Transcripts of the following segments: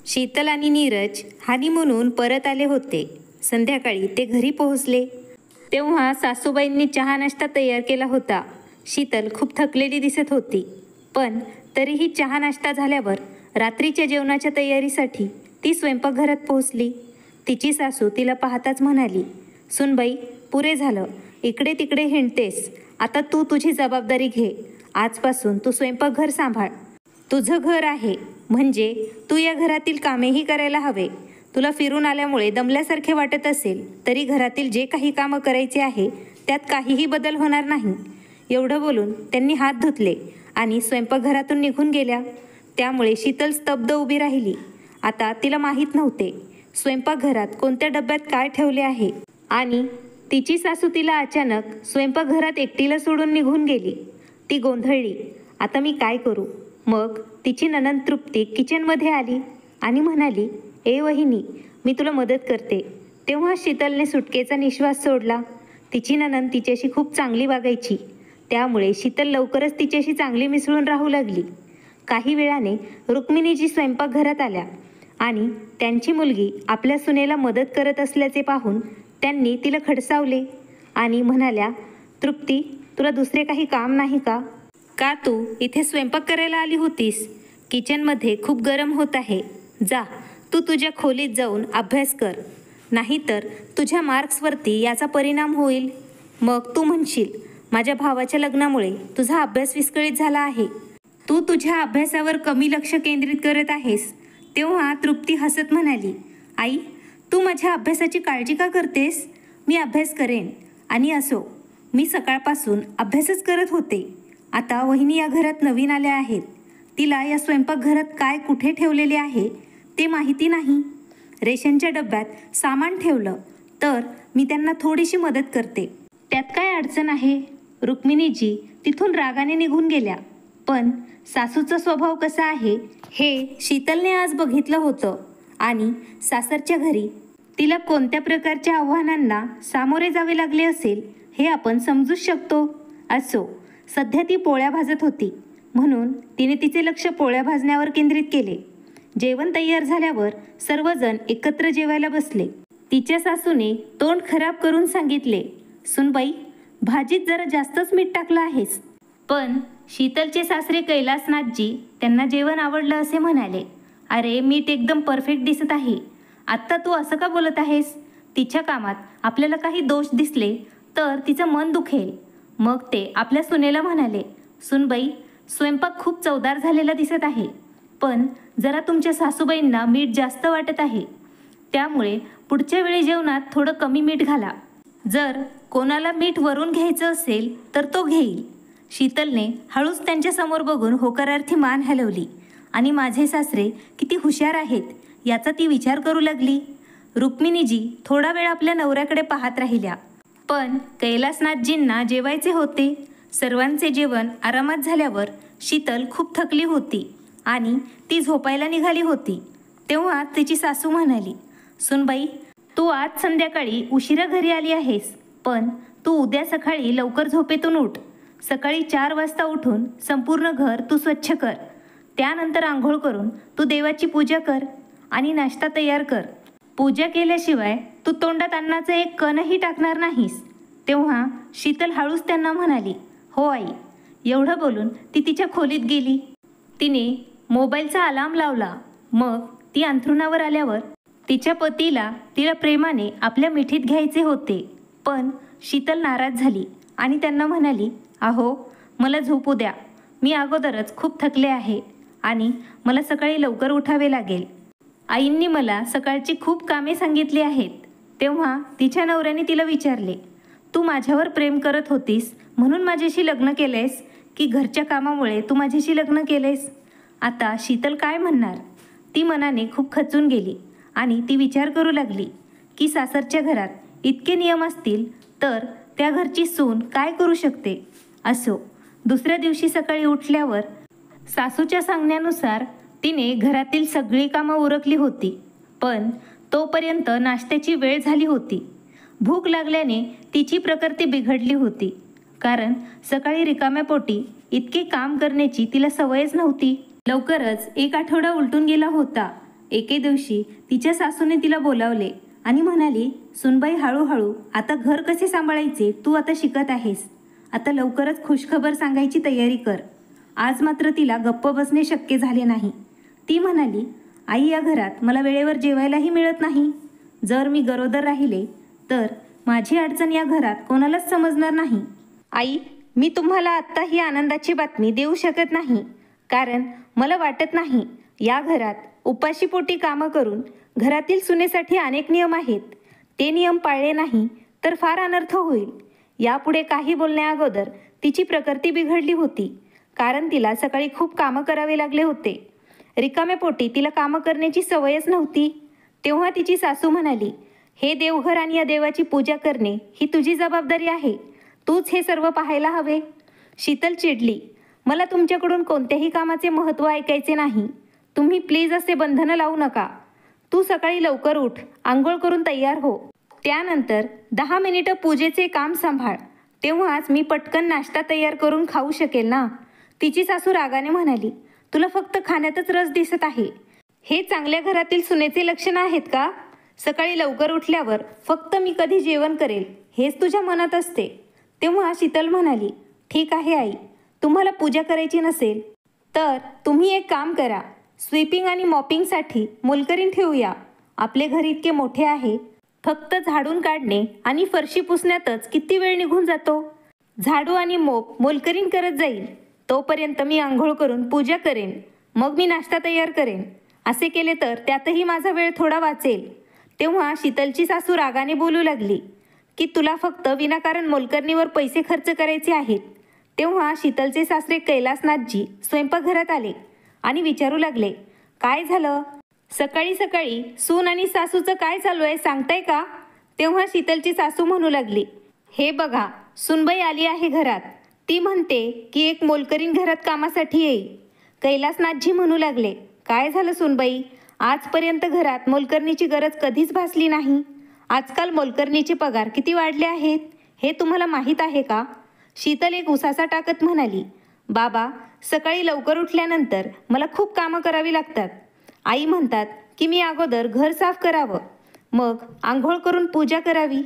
शीतल आणि नीरज हनीमूनहून परत आले होते. संध्याकाळी ते घरी पोहोचले तेव्हा सासूबाईंनी चहा नाश्ता तयार केला होता. शीतल खूप थकलेली दिसत होती, पण तरीही चहा नाश्ता झाल्यावर रात्रीच्या जेवणाच्या तयारीसाठी ती स्वयंपाकघरात पोहोचली. तिची सासू तिला पाहताच म्हणाली, "सुनबाई, पुरे झालं, इकडे तिकडे हिंडतेस. आता तू तुझी जबाबदारी घे. आजपासून तू स्वयंपाकघर सांभाळ. तुझं घर आहे म्हणजे तू या घरातील कामेही करायला हवे. तुला फिरून आल्यामुळे दमल्यासारखे वाटत असेल तरी घरातील जे काही कामं करायचे आहे त्यात काहीही बदल होणार नाही." एवढं बोलून त्यांनी हात धुतले आणि स्वयंपाकघरातून निघून गेल्या. त्यामुळे शीतल स्तब्ध उभी राहिली. आता तिला माहीत नव्हते स्वयंपाकघरात कोणत्या डब्यात काय ठेवले आहे आणि तिची सासू तिला अचानक स्वयंपाकघरात एकटीला सोडून निघून गेली. ती गोंधळली. आता मी काय करू? मग तिची नणंद तृप्ती किचनमध्ये आली आणि म्हणाली, "ए वहिनी, मी तुला मदत करते." तेव्हा शीतलने सुटकेचा निश्वास सोडला. तिची नणंद तिच्याशी खूप चांगली वागायची, त्यामुळे शीतल लवकरच तिच्याशी चांगली मिसळून राहू लागली. काही वेळाने रुक्मिणीजी स्वयंपाकघरात आल्या आणि त्यांची मुलगी आपल्या सुनेला मदत करत असल्याचे पाहून त्यांनी तिला खडसावले आणि म्हणाल्या, "तृप्ती, तुला दुसरे काही काम नाही का? का तू इथे स्वयंपाक करायला आली होतीस? किचनमध्ये खूप गरम होत आहे. जा, तू तुझ्या खोलीत जाऊन अभ्यास कर, नाहीतर तुझ्या मार्क्सवरती याचा परिणाम होईल. मग तू म्हणशील, माझ्या भावाच्या लग्नामुळे तुझा अभ्यास विस्कळीत झाला आहे. तू तुझ्या अभ्यासावर कमी लक्ष केंद्रित करत आहेस." तेव्हा तृप्ती हसत म्हणाली, "आई, तू माझ्या अभ्यासाची काळजी का करतेस? मी अभ्यास करेन. आणि असो, मी सकाळपासून अभ्यासच करत होते. आता वहिनी या घरात नवीन आल्या आहेत. तिला या स्वयंपाकघरात काय कुठे ठेवलेले आहे ते माहिती नाही. रेशनच्या डब्यात सामान ठेवलं तर मी त्यांना थोडीशी मदत करते. त्यात काय अडचण आहे?" रुक्मिणीजी तिथून रागाने निघून गेल्या. पण सासूचा स्वभाव कसा आहे हे शीतलने आज बघितलं होतं आणि सासरच्या घरी तिला कोणत्या प्रकारच्या आव्हानांना सामोरे जावे लागले असेल हे आपण समजूच शकतो. असो, सध्या ती पोळ्या भाजत होती म्हणून तिने तिचे लक्ष पोळ्या भाजण्यावर केंद्रित केले. जेवण तयार झाल्यावर सर्वजण एकत्र जेवायला बसले. तिच्या सासूने तोंड खराब करून सांगितले, "सुनबाई, भाजीत जरा जास्तच मीठ टाकलं आहेस." पण शीतलचे सासरे कैलासनाथजी त्यांना जेवण आवडलं असे म्हणाले, "अरे, मीठ एकदम परफेक्ट दिसत आहे. आत्ता तू असं का बोलत आहेस? तिच्या कामात आपल्याला काही दोष दिसले तर तिचं मन दुखेल." मग ते आपल्या सुनेला म्हणाले, "सुनबाई, स्वयंपाक खूप चवदार झालेला दिसत आहे, पण जरा तुमच्या सासूबाईंना मीठ जास्त वाटत आहे. त्यामुळे पुढच्या वेळी जेवणात थोडं कमी मीठ घाला. जर कोणाला मीठ वरून घ्यायचं असेल तर तो घेईल." शीतलने हळूच त्यांच्यासमोर बघून होकारार्थी मान हलवली आणि माझे सासरे किती हुशार आहेत याचा ती विचार करू लागली. रुक्मिणीजी थोडा वेळ आपल्या नवऱ्याकडे पाहत राहिल्या, पण कैलासनाथजींना जेवायचे होते. सर्वांचे जेवण आरामात झाल्यावर शीतल खूप थकली होती आणि ती झोपायला निघाली होती. तेव्हा तिची सासू म्हणाली, "सुनबाई, तू आज संध्याकाळी उशिरा घरी आली आहेस, पण तू उद्या सकाळी लवकर झोपेतून उठ. सकाळी 4 वाजता उठून संपूर्ण घर तू स्वच्छ कर. त्यानंतर आंघोळ करून तू देवाची पूजा कर आणि नाश्ता तयार कर. पूजा केल्याशिवाय तू तोंडात अन्नाचा एक कणही टाकणार नाहीस." तेव्हा शीतल हळूच त्यांना म्हणाली, "हो आई." एवढं बोलून ती तिच्या खोलीत गेली. तिने मोबाईलचा अलार्म लावला. मग ती अंथरुणावर आल्यावर तिच्या पतीला तिला प्रेमाने आपल्या मिठीत घ्यायचे होते, पण शीतल नाराज झाली आणि त्यांना म्हणाली, "अहो, मला झोपू द्या. मी अगोदरच खूप थकले आहे आणि मला सकाळी लवकर उठावे लागेल. आईंनी मला सकाळची खूप कामे सांगितली आहेत." तेव्हा तिच्या नवऱ्याने तिला विचारले, "तू माझ्यावर प्रेम करत होतीस म्हणून माझ्याशी लग्न केलेस की घरच्या कामामुळे तू माझ्याशी लग्न केलेस?" आता शीतल काय म्हणणार? ती मनाने खूप खचून गेली आणि ती विचार करू लागली की सासरच्या घरात इतके नियम असतील तर त्या घरची सून काय करू शकते. असो, दुसऱ्या दिवशी सकाळी उठल्यावर सासूच्या सांगण्यानुसार तिने घरातील सगळी कामं उरकली होती, पण तोपर्यंत नाश्त्याची वेळ झाली होती. भूक लागल्याने तिची प्रकृती बिघडली होती, कारण सकाळी रिकाम्या पोटी इतके काम करण्याची तिला सवयच नव्हती. लवकरच 1 आठवडा उलटून गेला होता एके दिवशी तिच्या सासूने तिला बोलावले आणि म्हणाली, सुनबाई हळूहळू आता घर कसे सांभाळायचे तू आता शिकत आहेस. आता लवकरच खुशखबर सांगायची तयारी कर. आज मात्र तिला गप्प बसणे शक्य झाले नाही. ती म्हणाली, आई या घरात मला वेळेवर जेवायलाही मिळत नाही. जर मी गरोदर राहिले तर माझी अडचण या घरात कोणालाच समजणार नाही. आई, मी तुम्हाला आत्ता ही आनंदाची बातमी देऊ शकत नाही, कारण मला वाटत नाही या घरात उपाशीपोटी कामं करून घरातील सुनेसाठी अनेक नियम आहेत. ते नियम पाळले नाही तर फार अनर्थ होईल. यापुढे काही बोलण्याअगोदर तिची प्रकृती बिघडली होती, कारण तिला सकाळी खूप कामं करावे लागले होते. रिकाम्या पोटी तिला कामं करण्याची सवयच नव्हती. तेव्हा तिची सासू म्हणाली, हे देवघर आणि या देवाची पूजा करणे ही तुझी जबाबदारी आहे. तूच हे सर्व पाहायला हवे. शीतल चिडली, मला तुमच्याकडून कोणत्याही कामाचे महत्त्व ऐकायचे नाही. तुम्ही प्लीज असे बंधनं लावू नका. तू सकाळी लवकर उठ, आंघोळ करून तयार हो. त्यानंतर 10 मिनिटं पूजेचे काम सांभाळ. तेव्हाच मी पटकन नाश्ता तयार करून खाऊ शकेल ना. तिची सासू रागाने म्हणाली, तुला फक्त खाण्यातच रस दिसत आहे. हे चांगल्या घरातील सुनेचे लक्षण आहेत का? सकाळी लवकर उठल्यावर फक्त मी कधी जेवण करेल हेच तुझ्या मनात असते. तेव्हा शीतल म्हणाली, ठीक आहे आई, तुम्हाला पूजा करायची नसेल तर तुम्ही एक काम करा, स्वीपिंग आणि मॉपिंगसाठी मोलकरीण ठेवूया. आपले घर इतके मोठे आहे, फक्त झाडून काढणे आणि फरशी पुसण्यातच किती वेळ निघून जातो. झाडू आणि मोप मोलकरीण करत जाईल. तोपर्यंत मी आंघोळ करून पूजा करेन, मग मी नाश्ता तयार करेन. असे केले तर त्यातही माझा वेळ थोडा वाचेल. तेव्हा शीतलची सासू रागाने बोलू लागली की तुला फक्त विनाकारण मोलकरणीवर पैसे खर्च करायचे आहेत. तेव्हा शीतलचे सासरे कैलासनाथजी स्वयंपाकघरात आले आणि विचारू लागले, काय झालं? सकाळी सकाळी सून आणि सासूचं काय चालू आहे सांगताय का? तेव्हा शीतलची सासू म्हणू लागली, हे बघा, सुनबाई आली आहे घरात. ती म्हणते की एक मोलकरीण घरात कामासाठी येईल. कैलासनाथजी म्हणू लागले, काय झालं सुनबाई? आजपर्यंत घरात मोलकरणीची गरज कधीच भासली नाही. आजकाल मोलकरणीचे पगार किती वाढले आहेत हे तुम्हाला माहीत आहे का? शीतल एक उसासा टाकत म्हणाली, बाबा, सकाळी लवकर उठल्यानंतर मला खूप कामं करावी लागतात. आई म्हणतात की मी अगोदर घर साफ करावं, मग आंघोळ करून पूजा करावी,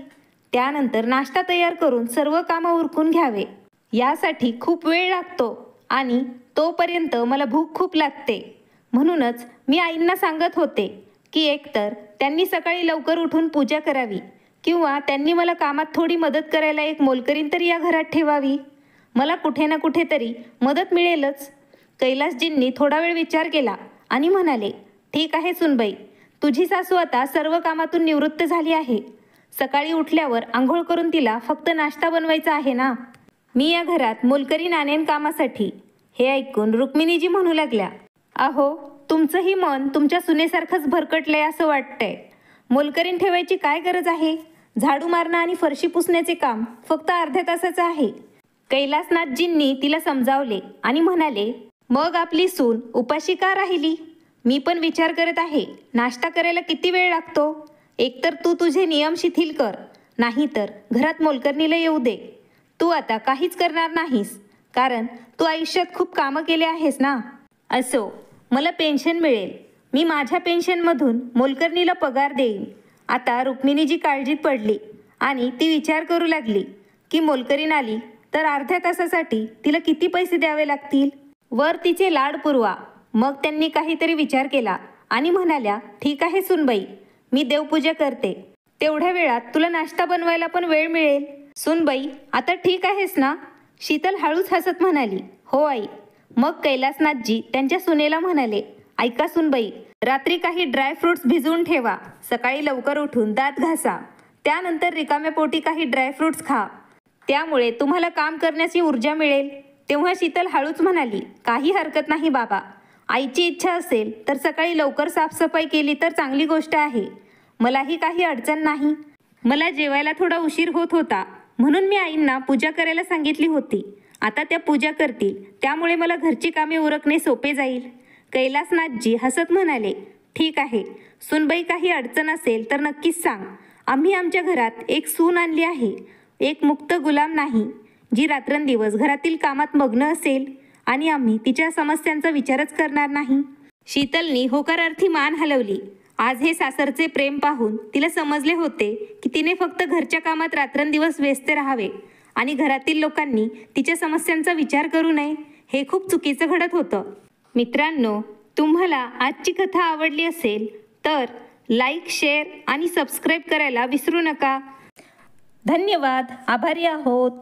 त्यानंतर नाश्ता तयार करून सर्व कामं उरकून घ्यावे. यासाठी खूप वेळ लागतो आणि तोपर्यंत मला भूक खूप लागते. म्हणूनच मी आईंना सांगत होते की एकतर त्यांनी सकाळी लवकर उठून पूजा करावी किंवा त्यांनी मला कामात थोडी मदत करायला एक मोलकरीण तरी या घरात ठेवावी. मला कुठे ना कुठेतरी मदत मिळेलच. कैलासजींनी थोडा वेळ विचार केला आणि म्हणाले, ठीक आहे सुनबाई, तुझी सासू आता सर्व कामातून निवृत्त झाली आहे. सकाळी उठल्यावर आंघोळ करून तिला फक्त नाश्ता बनवायचा आहे ना. मी या घरात मोलकरीण आणेन कामासाठी. हे ऐकून रुक्मिणीजी म्हणू लागल्या, अहो, तुमचंही मन तुमच्या सुनेसारखंच भरकटलंय असं वाटतंय. मोलकरीण ठेवायची काय गरज आहे? झाडू मारणं आणि फरशी पुसण्याचे काम फक्त अर्ध्या तासाचं आहे. कैलासनाथजींनी तिला समजावले आणि म्हणाले, मग आपली सून उपाशी का राहिली? मी पण विचार करत आहे, नाश्ता करायला किती वेळ लागतो. एकतर तू तुझे नियम शिथिल कर, नाहीतर घरात मोलकरणीला येऊ दे. तू आता काहीच करणार नाहीस, कारण तू आयुष्यात खूप कामं केले आहेस ना. असो, मला पेन्शन मिळेल. मी माझ्या पेन्शनमधून मोलकरणीला पगार देईन. आता रुक्मिणीजी काळजीत पडली आणि ती विचार करू लागली की मोलकरीण आली तर अर्ध्या तासासाठी तिला किती पैसे द्यावे लागतील. वर तिचे लाड पुरवा. मग त्यांनी काहीतरी विचार केला आणि म्हणाल्या, ठीक आहे सुनबाई, मी देवपूजा करते. तेवढ्या वेळात तुला नाश्ता बनवायला पण वेळ मिळेल. सुनबाई, आता ठीक आहेस ना? शीतल हळूच हसत म्हणाली, हो आई. मग कैलासनाथजी त्यांच्या सुनेला म्हणाले, ऐका सुनबाई, रात्री काही ड्रायफ्रुट्स भिजवून ठेवा. सकाळी लवकर उठून दात घासा. त्यानंतर रिकाम्या पोटी काही ड्रायफ्रुट्स खा. त्यामुळे तुम्हाला काम करण्याची ऊर्जा मिळेल. तेव्हा शीतल हळूच म्हणाली, काही हरकत नाही बाबा. आईची इच्छा असेल तर सकाळी लवकर साफसफाई केली तर चांगली गोष्ट आहे. मलाही काही अडचण नाही. मला जेवायला थोडा उशीर होत होता, म्हणून मी आईंना पूजा करायला सांगितली होती. आता त्या पूजा करतील, त्यामुळे मला घरची कामे उरकणे सोपे जाईल. कैलासनाथजी हसत म्हणाले, ठीक आहे सुनबाई, काही अडचण असेल तर नक्कीच सांग. आम्ही आमच्या घरात एक सून आणली आहे, एक मुक्त गुलाम नाही, जी रात्रंदिवस घरातील कामात मग्न असेल आणि आम्ही तिच्या समस्यांचा विचारच करणार नाही. शीतलनी होकारार्थी मान हलवली. आज हे सासरचे प्रेम पाहून तिला समजले होते की तिने फक्त घरच्या कामात रात्रंदिवस व्यस्त राहावे आणि घरातील लोकांनी तिच्या समस्यांचा विचार करू नये. हे खूप चुकीचं घडत होतं. मित्रांनो, तुम्हाला आजची कथा आवडली असेल तर लाईक, शेअर आणि सबस्क्राईब करायला विसरू नका. धन्यवाद. आभारी आहोत.